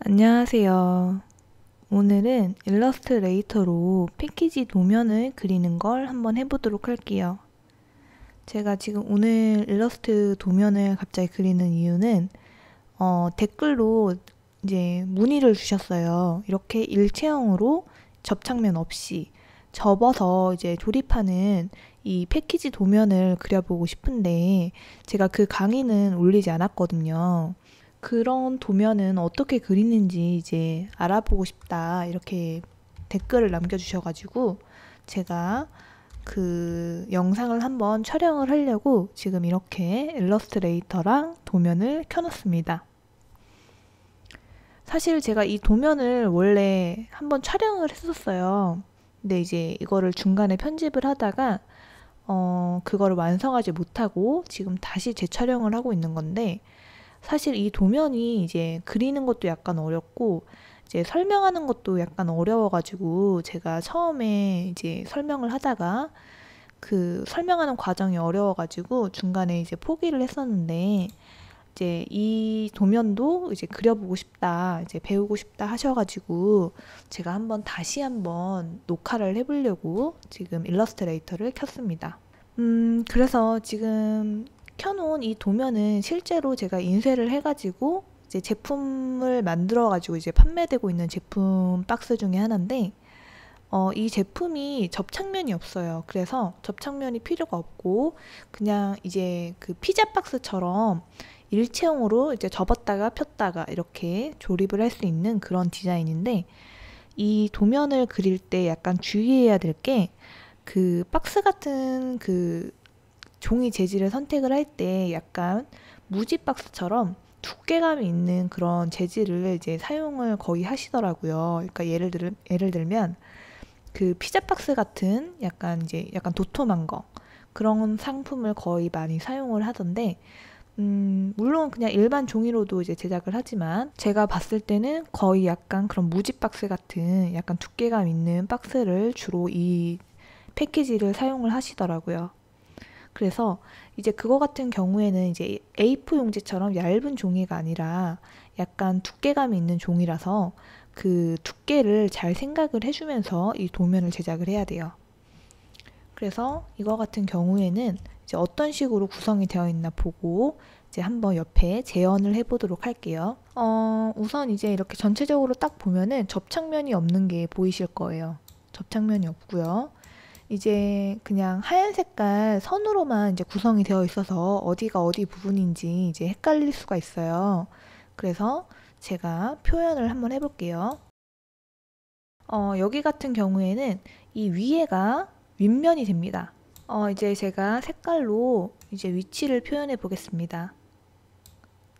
안녕하세요. 오늘은 일러스트레이터로 패키지 도면을 그리는 걸 한번 해보도록 할게요. 제가 지금 오늘 일러스트 도면을 갑자기 그리는 이유는 댓글로 이제 문의를 주셨어요. 이렇게 일체형으로 접착면 없이 접어서 이제 조립하는 이 패키지 도면을 그려보고 싶은데 제가 그 강의는 올리지 않았거든요. 그런 도면은 어떻게 그리는지 이제 알아보고 싶다 이렇게 댓글을 남겨주셔가지고 제가 그 영상을 한번 촬영을 하려고 지금 이렇게 일러스트레이터랑 도면을 켜놨습니다. 사실 제가 이 도면을 원래 한번 촬영을 했었어요. 근데 이제 이거를 중간에 편집을 하다가 그거를 완성하지 못하고 지금 다시 재촬영을 하고 있는 건데, 사실 이 도면이 이제 그리는 것도 약간 어렵고 이제 설명하는 것도 약간 어려워가지고 제가 처음에 이제 설명을 하다가 그 설명하는 과정이 어려워가지고 중간에 이제 포기를 했었는데, 이제 이 도면도 이제 그려보고 싶다, 이제 배우고 싶다 하셔가지고 제가 다시 한번 녹화를 해보려고 지금 일러스트레이터를 켰습니다. 그래서 지금 켜놓은 이 도면은 실제로 제가 인쇄를 해가지고 이제 제품을 만들어가지고 이제 판매되고 있는 제품 박스 중에 하나인데, 이 제품이 접착면이 없어요. 그래서 접착면이 필요가 없고 그냥 이제 그 피자 박스처럼 일체형으로 이제 접었다가 폈다가 이렇게 조립을 할 수 있는 그런 디자인인데, 이 도면을 그릴 때 약간 주의해야 될 게 그 박스 같은 그 종이 재질을 선택을 할 때 약간 무지 박스처럼 두께감이 있는 그런 재질을 이제 사용을 거의 하시더라고요. 그러니까 예를 들면 그 피자 박스 같은 약간 도톰한 거, 그런 상품을 거의 많이 사용을 하던데, 물론 그냥 일반 종이로도 이제 제작을 하지만 제가 봤을 때는 거의 약간 그런 무지 박스 같은 약간 두께감 있는 박스를 주로 이 패키지를 사용을 하시더라고요. 그래서 이제 그거 같은 경우에는 이제 A4 용지처럼 얇은 종이가 아니라 약간 두께감이 있는 종이라서 그 두께를 잘 생각을 해주면서 이 도면을 제작을 해야 돼요. 그래서 이거 같은 경우에는 이제 어떤 식으로 구성이 되어 있나 보고 이제 한번 옆에 재현을 해보도록 할게요. 우선 이제 이렇게 전체적으로 딱 보면은 접착면이 없는 게 보이실 거예요. 접착면이 없고요. 이제 그냥 하얀 색깔 선으로만 이제 구성이 되어 있어서 어디가 어디 부분인지 이제 헷갈릴 수가 있어요. 그래서 제가 표현을 한번 해볼게요. 여기 같은 경우에는 이 위에가 윗면이 됩니다. 이제 제가 색깔로 이제 위치를 표현해 보겠습니다.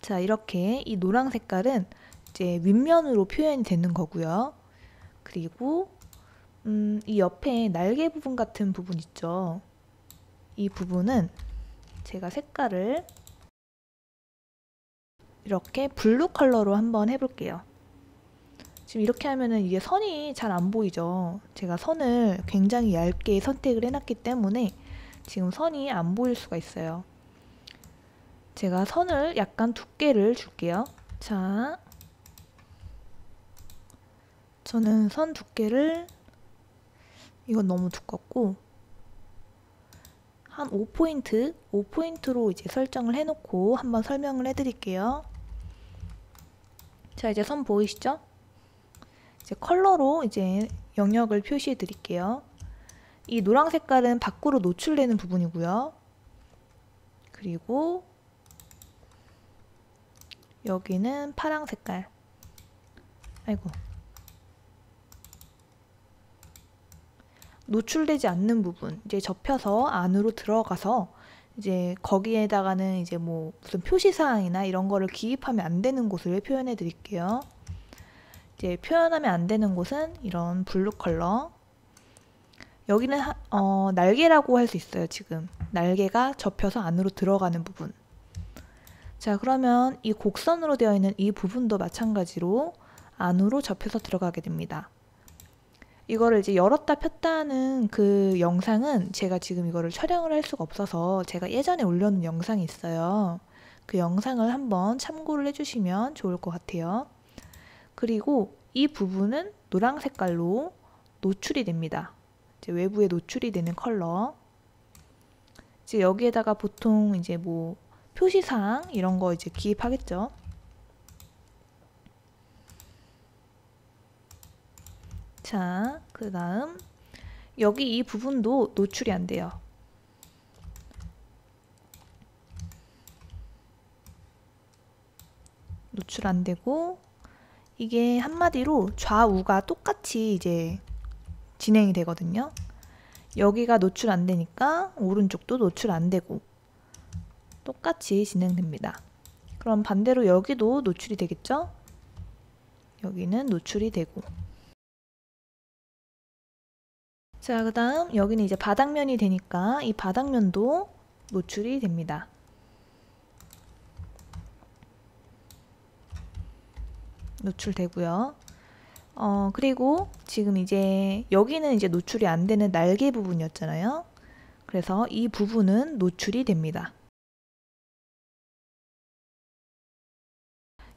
자, 이렇게 이 노란 색깔은 이제 윗면으로 표현이 되는 거고요. 그리고 이 옆에 날개 부분 같은 부분 있죠. 이 부분은 제가 색깔을 이렇게 블루 컬러로 한번 해볼게요. 지금 이렇게 하면은 이게 선이 잘 안 보이죠. 제가 선을 굉장히 얇게 선택을 해놨기 때문에 지금 선이 안 보일 수가 있어요. 제가 선을 약간 두께를 줄게요. 자, 저는 선 두께를, 이건 너무 두껍고 한 5포인트로 이제 설정을 해놓고 한번 설명을 해드릴게요. 자, 이제 선 보이시죠? 이제 컬러로 이제 영역을 표시해 드릴게요. 이 노란 색깔은 밖으로 노출되는 부분이고요. 그리고 여기는 파랑 색깔. 아이고. 노출되지 않는 부분, 이제 접혀서 안으로 들어가서 이제 거기에다가는 이제 뭐 무슨 표시사항이나 이런 거를 기입하면 안 되는 곳을 표현해 드릴게요. 이제 표현하면 안 되는 곳은 이런 블루 컬러. 여기는 날개라고 할 수 있어요. 지금 날개가 접혀서 안으로 들어가는 부분. 자, 그러면 이 곡선으로 되어 있는 이 부분도 마찬가지로 안으로 접혀서 들어가게 됩니다. 이거를 이제 열었다 폈다 하는 그 영상은 제가 지금 이거를 촬영을 할 수가 없어서 제가 예전에 올려놓은 영상이 있어요. 그 영상을 한번 참고를 해주시면 좋을 것 같아요. 그리고 이 부분은 노란 색깔로 노출이 됩니다. 이제 외부에 노출이 되는 컬러. 이제 여기에다가 보통 이제 뭐 표시사항 이런 거 이제 기입하겠죠. 자, 그 다음 여기 이 부분도 노출이 안 돼요. 노출 안 되고 이게 한마디로 좌우가 똑같이 이제 진행이 되거든요. 여기가 노출 안 되니까 오른쪽도 노출 안 되고 똑같이 진행됩니다. 그럼 반대로 여기도 노출이 되겠죠? 여기는 노출이 되고. 자, 그 다음 여기는 이제 바닥면이 되니까 이 바닥면도 노출이 됩니다. 노출되고요. 그리고 지금 이제 여기는 이제 노출이 안 되는 날개 부분이었잖아요. 그래서 이 부분은 노출이 됩니다.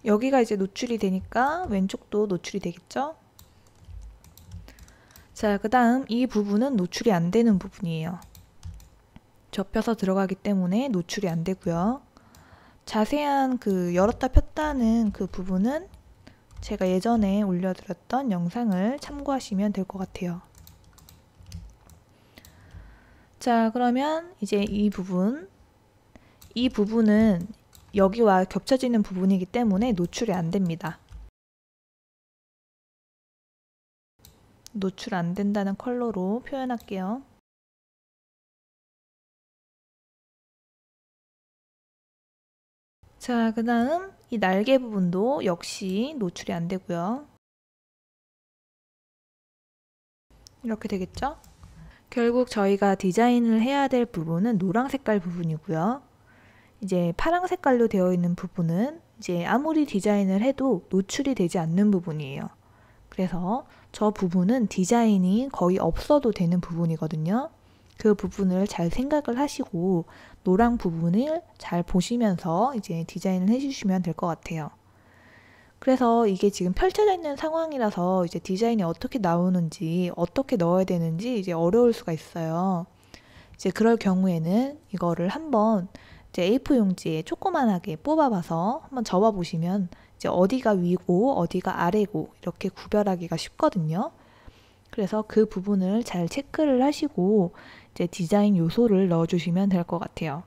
여기가 이제 노출이 되니까 왼쪽도 노출이 되겠죠? 자, 그 다음 이 부분은 노출이 안 되는 부분이에요. 접혀서 들어가기 때문에 노출이 안 되고요. 자세한 그 열었다 폈다는 그 부분은 제가 예전에 올려드렸던 영상을 참고하시면 될 것 같아요. 자, 그러면 이제 이 부분은 여기와 겹쳐지는 부분이기 때문에 노출이 안 됩니다. 노출 안 된다는 컬러로 표현할게요. 자, 그 다음 이 날개 부분도 역시 노출이 안 되고요. 이렇게 되겠죠? 결국 저희가 디자인을 해야 될 부분은 노란 색깔 부분이고요. 이제 파란 색깔로 되어 있는 부분은 이제 아무리 디자인을 해도 노출이 되지 않는 부분이에요. 그래서 저 부분은 디자인이 거의 없어도 되는 부분이거든요. 그 부분을 잘 생각을 하시고 노랑 부분을 잘 보시면서 이제 디자인을 해주시면 될 것 같아요. 그래서 이게 지금 펼쳐져 있는 상황이라서 이제 디자인이 어떻게 나오는지 어떻게 넣어야 되는지 이제 어려울 수가 있어요. 이제 그럴 경우에는 이거를 한번 이제 A4 용지에 조그만하게 뽑아봐서 한번 접어 보시면 이제 어디가 위고 어디가 아래고 이렇게 구별하기가 쉽거든요. 그래서 그 부분을 잘 체크를 하시고 이제 디자인 요소를 넣어주시면 될 것 같아요.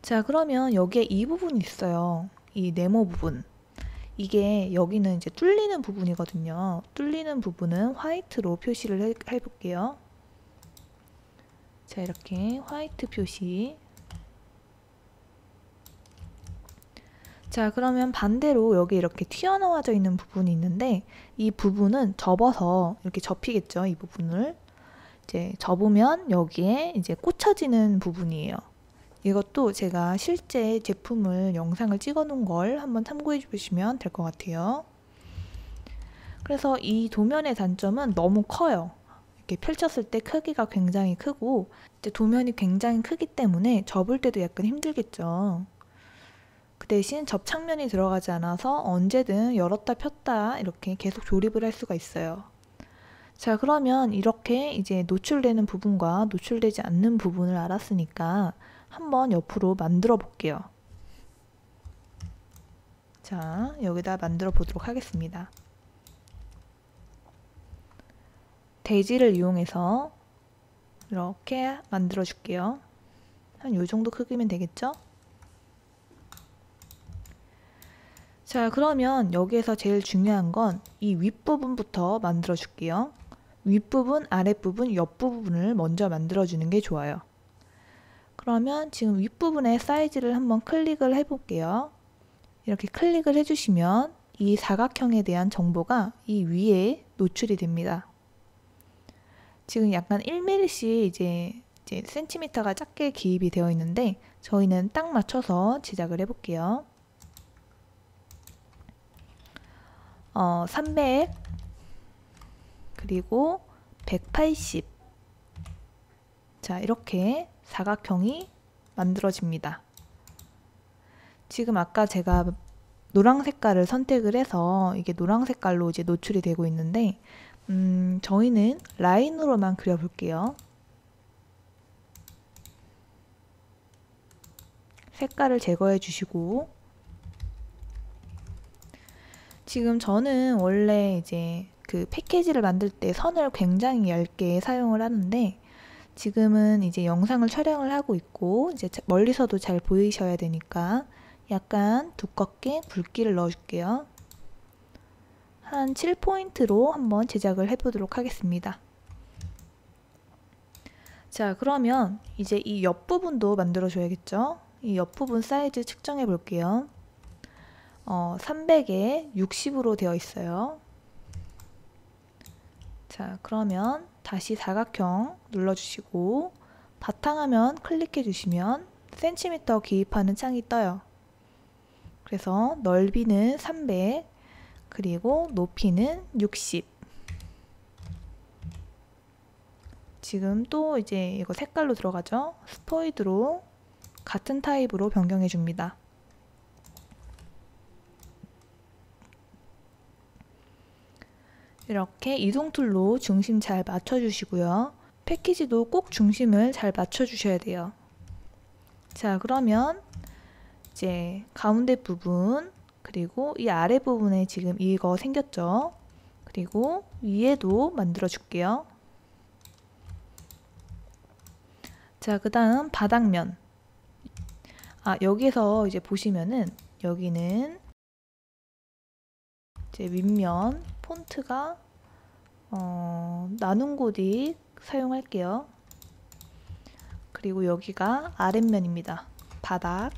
자, 그러면 여기에 이 부분이 있어요. 이 네모 부분. 이게 여기는 이제 뚫리는 부분이거든요. 뚫리는 부분은 화이트로 표시를 해볼게요. 자, 이렇게 화이트 표시. 자, 그러면 반대로 여기 이렇게 튀어나와져 있는 부분이 있는데 이 부분은 접어서 이렇게 접히겠죠. 이 부분을 이제 접으면 여기에 이제 꽂혀지는 부분이에요. 이것도 제가 실제 제품을 영상을 찍어 놓은 걸 한번 참고해 주시면 될 것 같아요. 그래서 이 도면의 단점은 너무 커요. 이렇게 펼쳤을 때 크기가 굉장히 크고 이제 도면이 굉장히 크기 때문에 접을 때도 약간 힘들겠죠. 그 대신 접착면이 들어가지 않아서 언제든 열었다 폈다 이렇게 계속 조립을 할 수가 있어요. 자, 그러면 이렇게 이제 노출되는 부분과 노출되지 않는 부분을 알았으니까 한번 옆으로 만들어 볼게요. 자, 여기다 만들어 보도록 하겠습니다. 대지를 이용해서 이렇게 만들어 줄게요. 한 요 정도 크기면 되겠죠? 자, 그러면 여기에서 제일 중요한 건 이 윗부분부터 만들어 줄게요. 윗부분, 아랫부분, 옆부분을 먼저 만들어 주는 게 좋아요. 그러면 지금 윗부분의 사이즈를 한번 클릭을 해 볼게요. 이렇게 클릭을 해주시면 이 사각형에 대한 정보가 이 위에 노출이 됩니다. 지금 약간 1mm씩 이제 이제 센티미터가 작게 기입이 되어 있는데 저희는 딱 맞춰서 제작을 해볼게요. 300 그리고 180. 자, 이렇게 사각형이 만들어집니다. 지금 아까 제가 노랑 색깔을 선택을 해서 이게 노랑 색깔로 이제 노출이 되고 있는데 저희는 라인으로만 그려볼게요. 색깔을 제거해 주시고, 지금 저는 원래 이제 그 패키지를 만들 때 선을 굉장히 얇게 사용을 하는데 지금은 이제 영상을 촬영을 하고 있고 이제 멀리서도 잘 보이셔야 되니까 약간 두껍게 굵기를 넣어줄게요. 한 7포인트로 한번 제작을 해보도록 하겠습니다. 자, 그러면 이제 이 옆부분도 만들어줘야겠죠? 이 옆부분 사이즈 측정해 볼게요. 300에 60으로 되어 있어요. 자, 그러면 다시 사각형 눌러주시고 바탕화면 클릭해 주시면 센티미터 기입하는 창이 떠요. 그래서 넓이는 300 그리고 높이는 60. 지금 또 이제 이거 색깔로 들어가죠. 스포이드로 같은 타입으로 변경해 줍니다. 이렇게 이동 툴로 중심 잘 맞춰주시고요. 패키지도 꼭 중심을 잘 맞춰주셔야 돼요. 자, 그러면 이제 가운데 부분 그리고 이 아래 부분에 지금 이거 생겼죠? 그리고 위에도 만들어 줄게요. 자, 그 다음 바닥면. 여기서 이제 보시면은 여기는 이제 윗면 폰트가 나눈 고딕 사용할게요. 그리고 여기가 아랫면입니다. 바닥.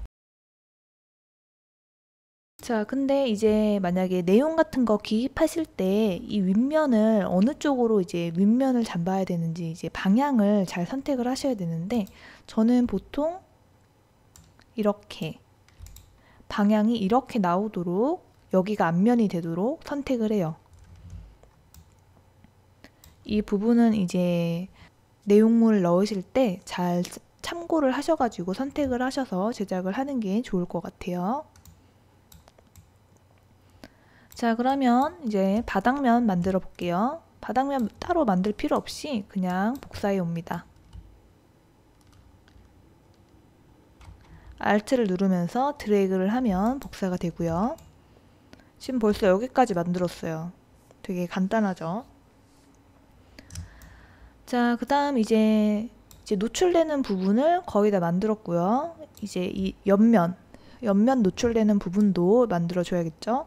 자, 근데 이제 만약에 내용 같은 거 기입하실 때 이 윗면을 어느 쪽으로 이제 윗면을 잡아야 되는지 이제 방향을 잘 선택을 하셔야 되는데 저는 보통 이렇게 방향이 이렇게 나오도록 여기가 앞면이 되도록 선택을 해요. 이 부분은 이제 내용물 넣으실 때 잘 참고를 하셔가지고 선택을 하셔서 제작을 하는 게 좋을 것 같아요. 자, 그러면 이제 바닥면 만들어 볼게요. 바닥면 따로 만들 필요 없이 그냥 복사해 옵니다. Alt를 누르면서 드래그를 하면 복사가 되고요. 지금 벌써 여기까지 만들었어요. 되게 간단하죠? 자, 그 다음 이제 노출되는 부분을 거의 다 만들었고요. 이제 이 옆면 노출되는 부분도 만들어 줘야겠죠?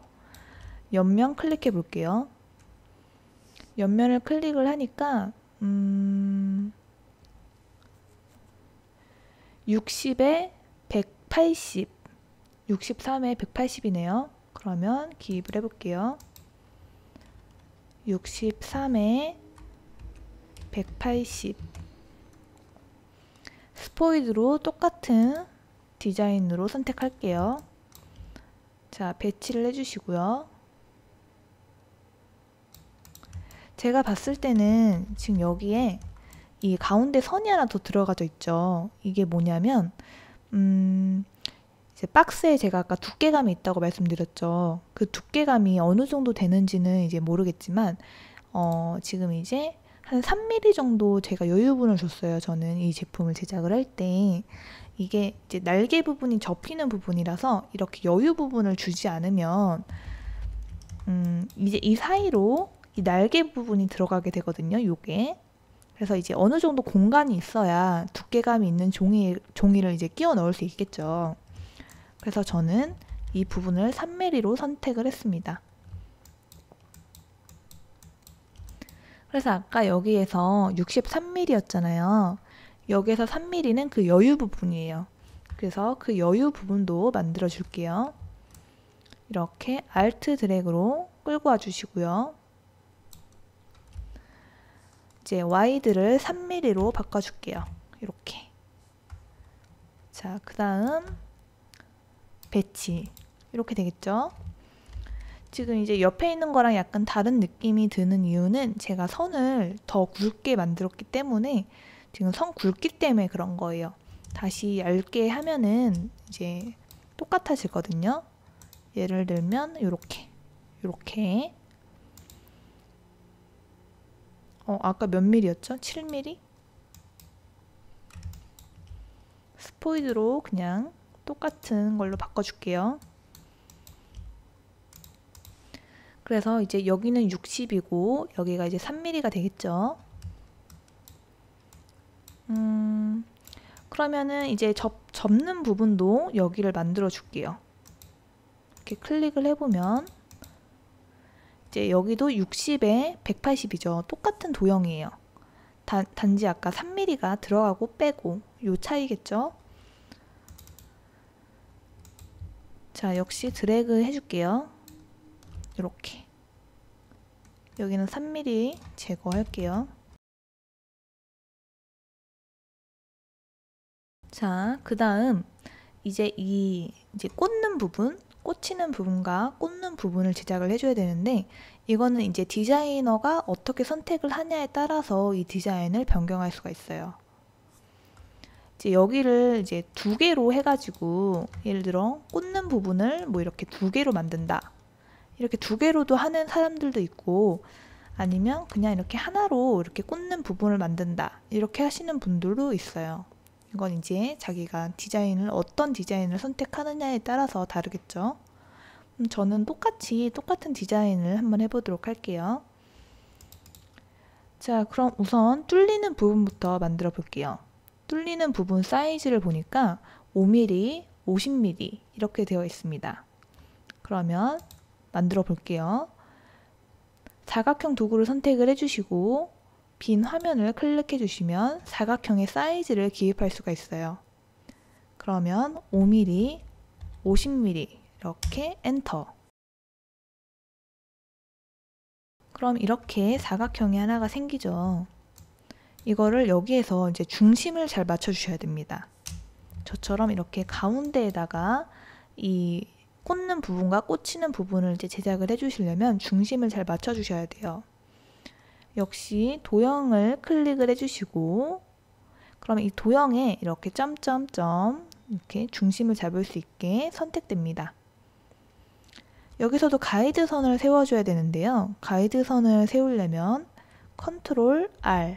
옆면 클릭해 볼게요. 옆면을 클릭을 하니까 60에 180, 63에 180이네요. 그러면 기입을 해볼게요. 63에 180. 스포이드로 똑같은 디자인으로 선택할게요. 자, 배치를 해주시고요. 제가 봤을 때는 지금 여기에 이 가운데 선이 하나 더 들어가져 있죠. 이게 뭐냐면 이제 박스에 제가 아까 두께감이 있다고 말씀드렸죠. 그 두께감이 어느 정도 되는지는 이제 모르겠지만 지금 이제 한 3mm 정도 제가 여유분을 줬어요. 저는 이 제품을 제작을 할 때 이게 이제 날개 부분이 접히는 부분이라서 이렇게 여유 부분을 주지 않으면 이제 이 사이로 이 날개 부분이 들어가게 되거든요. 요게. 그래서 이제 어느 정도 공간이 있어야 두께감이 있는 종이를 이제 끼워 넣을 수 있겠죠. 그래서 저는 이 부분을 3mm로 선택을 했습니다. 그래서 아까 여기에서 63mm였잖아요. 여기에서 3mm는 그 여유 부분이에요. 그래서 그 여유 부분도 만들어 줄게요. 이렇게 Alt 드래그로 끌고 와 주시고요. 이제 와이드를 3mm로 바꿔줄게요. 이렇게. 자, 그 다음 배치. 이렇게 되겠죠? 지금 이제 옆에 있는 거랑 약간 다른 느낌이 드는 이유는 제가 선을 더 굵게 만들었기 때문에, 지금 선 굵기 때문에 그런 거예요. 다시 얇게 하면은 이제 똑같아지거든요. 예를 들면 요렇게 아까 몇 밀리였죠? 7mm? 스포이드로 그냥 똑같은 걸로 바꿔줄게요. 그래서 이제 여기는 60이고 여기가 이제 3mm가 되겠죠. 그러면은 이제 접는 부분도 여기를 만들어 줄게요. 이렇게 클릭을 해보면 이제 여기도 60에 180이죠. 똑같은 도형이에요. 단지 아까 3mm가 들어가고 빼고 요 차이겠죠. 자, 역시 드래그 해줄게요. 이렇게. 여기는 3mm 제거할게요. 자, 그 다음 이제 이제 꽂는 부분, 꽂히는 부분과 꽂는 부분을 제작을 해줘야 되는데, 이거는 이제 디자이너가 어떻게 선택을 하냐에 따라서 이 디자인을 변경할 수가 있어요. 이제 여기를 이제 2개로 해가지고, 예를 들어 꽂는 부분을 뭐 이렇게 2개로 만든다. 이렇게 2개로도 하는 사람들도 있고, 아니면 그냥 이렇게 하나로 이렇게 꽂는 부분을 만든다. 이렇게 하시는 분들도 있어요. 이건 이제 자기가 어떤 디자인을 선택하느냐에 따라서 다르겠죠. 저는 똑같은 디자인을 한번 해보도록 할게요. 자, 그럼 우선 뚫리는 부분부터 만들어 볼게요. 뚫리는 부분 사이즈를 보니까 5mm, 50mm 이렇게 되어 있습니다. 그러면 만들어 볼게요. 사각형 도구를 선택을 해주시고 빈 화면을 클릭해 주시면 사각형의 사이즈를 기입할 수가 있어요. 그러면 5mm, 50mm 이렇게 엔터. 그럼 이렇게 사각형이 하나가 생기죠. 이거를 여기에서 이제 중심을 잘 맞춰 주셔야 됩니다. 저처럼 이렇게 가운데에다가 이 꽂는 부분과 꽂히는 부분을 이제 제작을 해 주시려면 중심을 잘 맞춰 주셔야 돼요. 역시 도형을 클릭을 해주시고, 그럼 이 도형에 이렇게 점점점 이렇게 중심을 잡을 수 있게 선택됩니다. 여기서도 가이드선을 세워줘야 되는데요. 가이드선을 세우려면 컨트롤 R.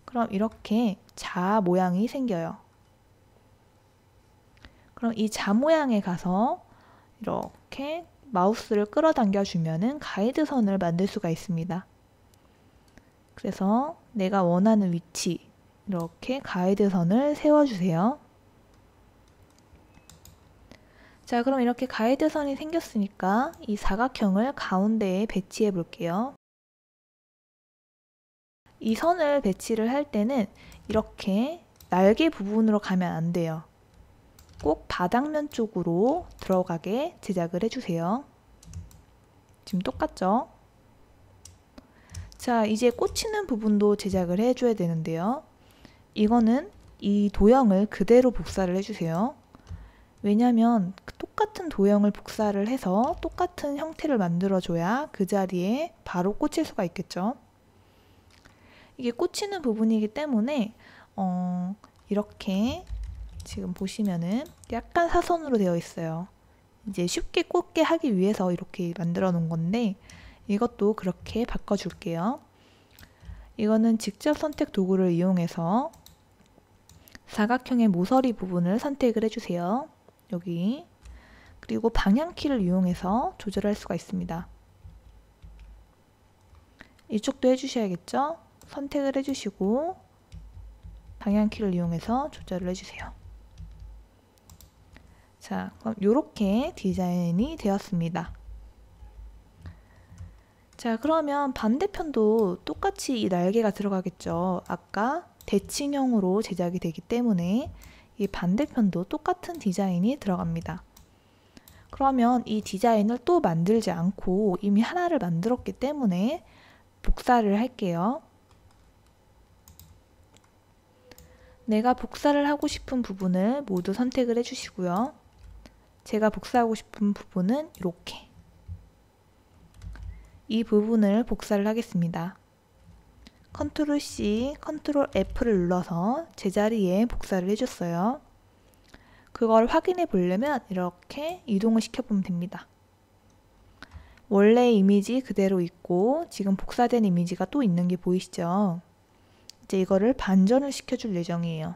그럼 이렇게 자 모양이 생겨요. 그럼 이 자 모양에 가서 이렇게 마우스를 끌어당겨 주면은 가이드선을 만들 수가 있습니다. 그래서 내가 원하는 위치 이렇게 가이드선을 세워주세요. 자, 그럼 이렇게 가이드선이 생겼으니까 이 사각형을 가운데에 배치해 볼게요. 이 선을 배치를 할 때는 이렇게 날개 부분으로 가면 안 돼요. 꼭 바닥면 쪽으로 들어가게 제작을 해주세요. 지금 똑같죠? 자, 이제 꽂히는 부분도 제작을 해줘야 되는데요. 이거는 이 도형을 그대로 복사를 해주세요. 왜냐면 똑같은 도형을 복사를 해서 똑같은 형태를 만들어줘야 그 자리에 바로 꽂힐 수가 있겠죠. 이게 꽂히는 부분이기 때문에 이렇게 지금 보시면은 약간 사선으로 되어 있어요. 이제 쉽게 꽂게 하기 위해서 이렇게 만들어 놓은 건데, 이것도 그렇게 바꿔줄게요. 이거는 직접 선택 도구를 이용해서 사각형의 모서리 부분을 선택을 해주세요. 여기. 그리고 방향키를 이용해서 조절할 수가 있습니다. 이쪽도 해주셔야겠죠? 선택을 해주시고 방향키를 이용해서 조절을 해주세요. 자, 그럼 이렇게 디자인이 되었습니다. 자, 그러면 반대편도 똑같이 이 날개가 들어가겠죠. 아까 대칭형으로 제작이 되기 때문에 이 반대편도 똑같은 디자인이 들어갑니다. 그러면 이 디자인을 또 만들지 않고 이미 하나를 만들었기 때문에 복사를 할게요. 내가 복사를 하고 싶은 부분을 모두 선택을 해주시고요. 제가 복사하고 싶은 부분은 이렇게. 이 부분을 복사를 하겠습니다. 컨트롤 C, 컨트롤 F를 눌러서 제자리에 복사를 해줬어요. 그걸 확인해 보려면 이렇게 이동을 시켜보면 됩니다. 원래 이미지 그대로 있고 지금 복사된 이미지가 또 있는 게 보이시죠? 이제 이거를 반전을 시켜줄 예정이에요.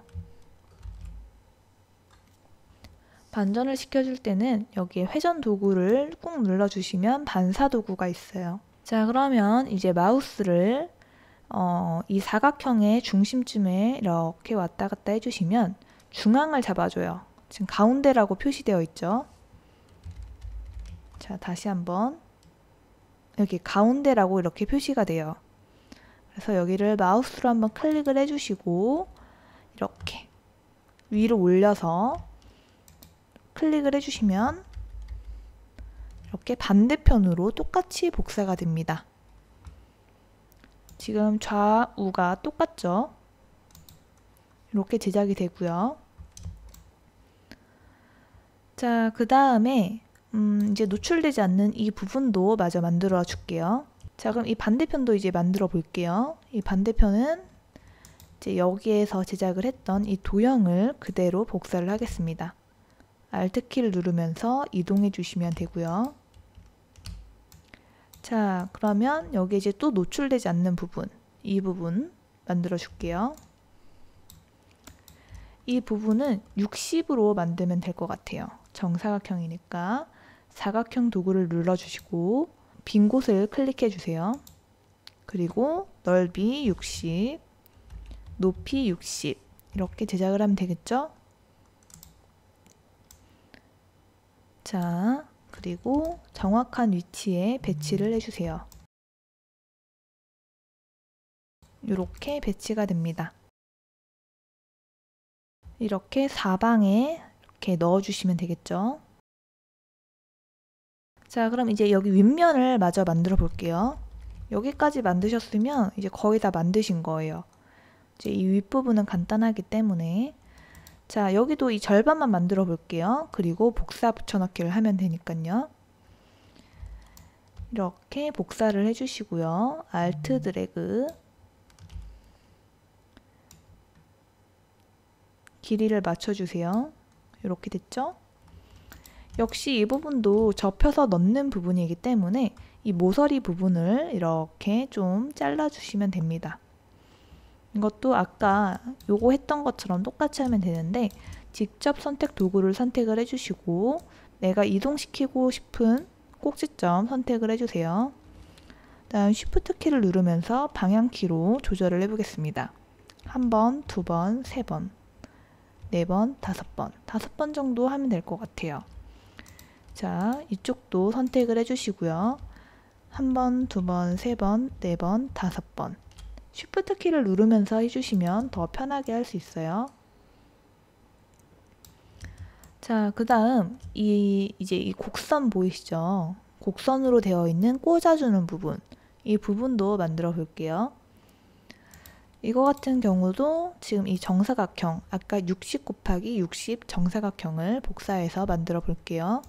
반전을 시켜줄 때는 여기에 회전 도구를 꾹 눌러주시면 반사 도구가 있어요. 자, 그러면 이제 마우스를 이 사각형의 중심쯤에 이렇게 왔다 갔다 해주시면 중앙을 잡아줘요. 지금 가운데라고 표시되어 있죠. 자, 다시 한번 여기 가운데라고 이렇게 표시가 돼요. 그래서 여기를 마우스로 한번 클릭을 해주시고 이렇게 위로 올려서 클릭을 해주시면 이렇게 반대편으로 똑같이 복사가 됩니다. 지금 좌우가 똑같죠? 이렇게 제작이 되고요. 자, 그 다음에 이제 노출되지 않는 이 부분도 마저 만들어 줄게요. 자, 그럼 이 반대편도 이제 만들어 볼게요. 이 반대편은 이제 여기에서 제작을 했던 이 도형을 그대로 복사를 하겠습니다. Alt키를 누르면서 이동해 주시면 되고요. 자, 그러면 여기 이제 또 노출되지 않는 부분, 이 부분 만들어 줄게요. 이 부분은 60으로 만들면 될 것 같아요. 정사각형이니까 사각형 도구를 눌러주시고 빈 곳을 클릭해 주세요. 그리고 넓이 60, 높이 60 이렇게 제작을 하면 되겠죠? 자, 그리고 정확한 위치에 배치를 해주세요. 이렇게 배치가 됩니다. 이렇게 사방에 이렇게 넣어주시면 되겠죠? 자, 그럼 이제 여기 윗면을 마저 만들어 볼게요. 여기까지 만드셨으면 이제 거의 다 만드신 거예요. 이제 이 윗부분은 간단하기 때문에 자, 여기도 이 절반만 만들어 볼게요. 그리고 복사 붙여넣기를 하면 되니까요. 이렇게 복사를 해주시고요. Alt 드래그 길이를 맞춰주세요. 이렇게 됐죠? 역시 이 부분도 접혀서 넣는 부분이기 때문에 이 모서리 부분을 이렇게 좀 잘라주시면 됩니다. 이것도 아까 요거 했던 것처럼 똑같이 하면 되는데 직접 선택 도구를 선택을 해주시고 내가 이동시키고 싶은 꼭지점 선택을 해주세요. 다음 Shift 키를 누르면서 방향키로 조절을 해보겠습니다. 1번, 2번, 3번, 4번, 5번, 5번 정도 하면 될 것 같아요. 자, 이쪽도 선택을 해주시고요. 1번, 2번, 3번, 4번, 5번 Shift 키를 누르면서 해주시면 더 편하게 할 수 있어요. 자, 그 다음 이제 이 곡선 보이시죠? 곡선으로 되어 있는 꽂아주는 부분, 이 부분도 만들어 볼게요. 이거 같은 경우도 지금 이 정사각형, 아까 60 곱하기 60 정사각형을 복사해서 만들어 볼게요.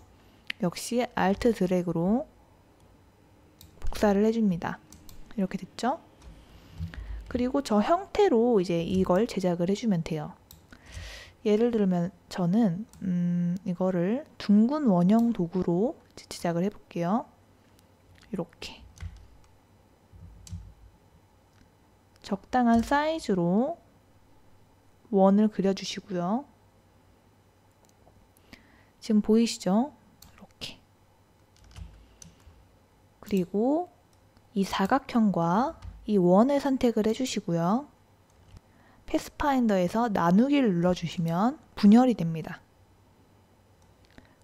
역시 Alt 드래그로 복사를 해줍니다. 이렇게 됐죠? 그리고 저 형태로 이제 이걸 제작을 해주면 돼요. 예를 들면 저는 이거를 둥근 원형 도구로 제작을 해볼게요. 이렇게 적당한 사이즈로 원을 그려주시고요. 지금 보이시죠? 이렇게. 그리고 이 사각형과 이 원을 선택을 해주시고요. 패스파인더에서 나누기를 눌러주시면 분열이 됩니다.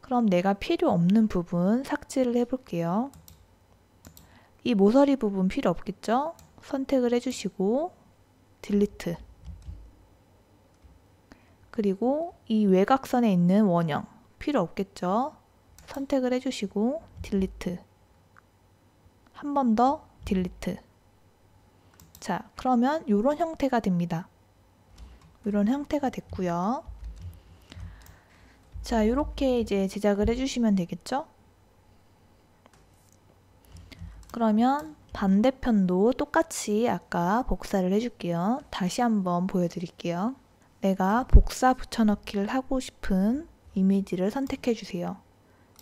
그럼 내가 필요 없는 부분 삭제를 해볼게요. 이 모서리 부분 필요 없겠죠? 선택을 해주시고 딜리트. 그리고 이 외곽선에 있는 원형 필요 없겠죠? 선택을 해주시고 딜리트. 한 번 더 딜리트. 자, 그러면 이런 형태가 됩니다. 이런 형태가 됐고요. 자, 이렇게 이제 제작을 해주시면 되겠죠? 그러면 반대편도 똑같이 아까 복사를 해줄게요. 다시 한번 보여드릴게요. 내가 복사 붙여넣기를 하고 싶은 이미지를 선택해 주세요.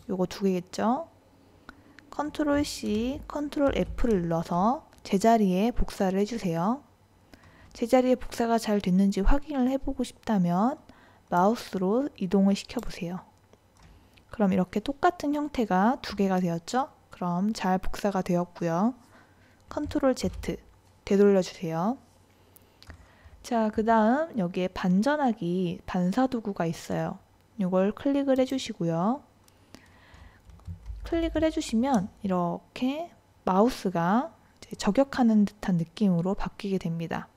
요거 두 개겠죠? 컨트롤 C, 컨트롤 F를 눌러서 제자리에 복사를 해주세요. 제자리에 복사가 잘 됐는지 확인을 해보고 싶다면 마우스로 이동을 시켜보세요. 그럼 이렇게 똑같은 형태가 두 개가 되었죠? 그럼 잘 복사가 되었고요. 컨트롤 Z 되돌려주세요. 자, 그 다음 여기에 반전하기 반사도구가 있어요. 이걸 클릭을 해주시고요. 클릭을 해주시면 이렇게 마우스가 이제 저격하는 듯한 느낌으로 바뀌게 됩니다.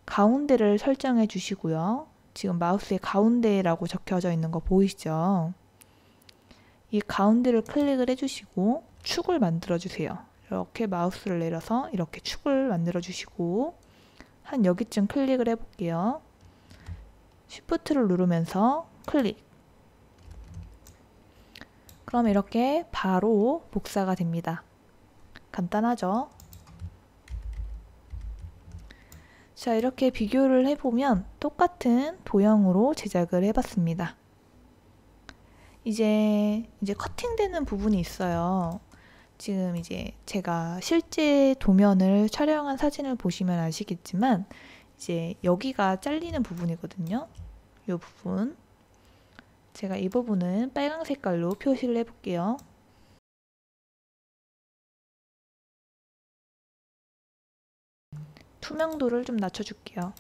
가운데를 설정해 주시고요. 지금 마우스의 가운데라고 적혀져 있는 거 보이시죠? 이 가운데를 클릭을 해주시고 축을 만들어 주세요. 이렇게 마우스를 내려서 이렇게 축을 만들어 주시고 한 여기쯤 클릭을 해볼게요. 쉬프트를 누르면서 클릭. 그럼 이렇게 바로 복사가 됩니다. 간단하죠? 자, 이렇게 비교를 해보면 똑같은 도형으로 제작을 해봤습니다. 이제 커팅되는 부분이 있어요. 지금 이제 제가 실제 도면을 촬영한 사진을 보시면 아시겠지만 이제 여기가 잘리는 부분이거든요. 이 부분. 제가 이 부분은 빨강 색깔로 표시를 해볼게요. 투명도를 좀 낮춰줄게요.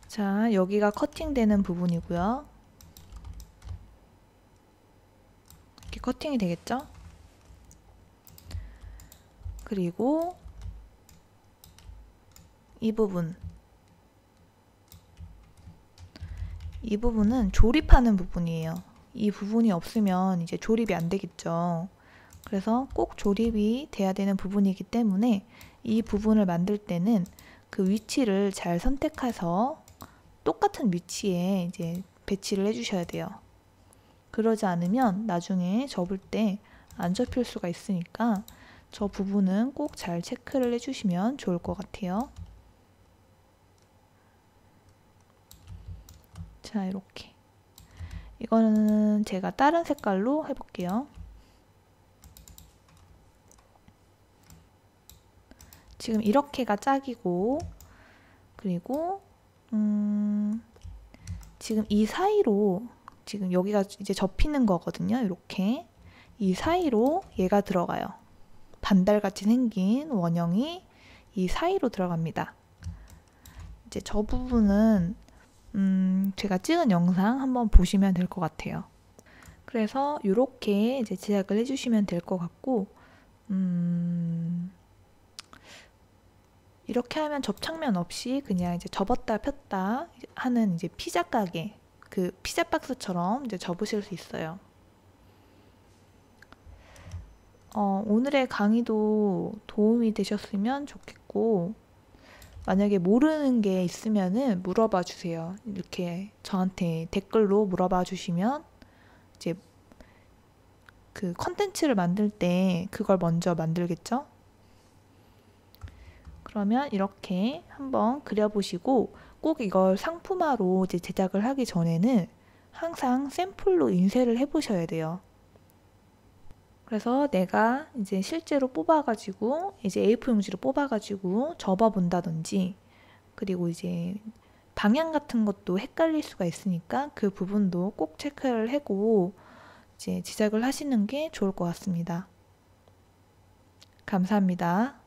자, 여기가 커팅되는 부분이고요. 이렇게 커팅이 되겠죠? 그리고 이 부분은 조립하는 부분이에요. 이 부분이 없으면 이제 조립이 안 되겠죠. 그래서 꼭 조립이 돼야 되는 부분이기 때문에 이 부분을 만들 때는 그 위치를 잘 선택해서 똑같은 위치에 이제 배치를 해주셔야 돼요. 그러지 않으면 나중에 접을 때 안 접힐 수가 있으니까 저 부분은 꼭 잘 체크를 해주시면 좋을 것 같아요. 자, 이렇게. 이거는 제가 다른 색깔로 해볼게요. 지금 이렇게가 짝이고, 그리고 지금 이 사이로 지금 여기가 이제 접히는 거거든요. 이렇게 이 사이로 얘가 들어가요. 반달같이 생긴 원형이 이 사이로 들어갑니다. 이제 저 부분은 제가 찍은 영상 한번 보시면 될 것 같아요. 그래서 이렇게 이제 제작을 해주시면 될 것 같고, 이렇게 하면 접착면 없이 그냥 이제 접었다 폈다 하는 이제 피자 가게, 그 피자 박스처럼 이제 접으실 수 있어요. 오늘의 강의도 도움이 되셨으면 좋겠고, 만약에 모르는 게 있으면은 물어봐 주세요. 이렇게 저한테 댓글로 물어봐 주시면 이제 그 컨텐츠를 만들 때 그걸 먼저 만들겠죠? 그러면 이렇게 한번 그려보시고 꼭 이걸 상품화로 이제 제작을 하기 전에는 항상 샘플로 인쇄를 해보셔야 돼요. 그래서 내가 이제 실제로 뽑아가지고 이제 A4 용지로 뽑아가지고 접어본다든지, 그리고 이제 방향 같은 것도 헷갈릴 수가 있으니까 그 부분도 꼭 체크를 하고 이제 제작을 하시는 게 좋을 것 같습니다. 감사합니다.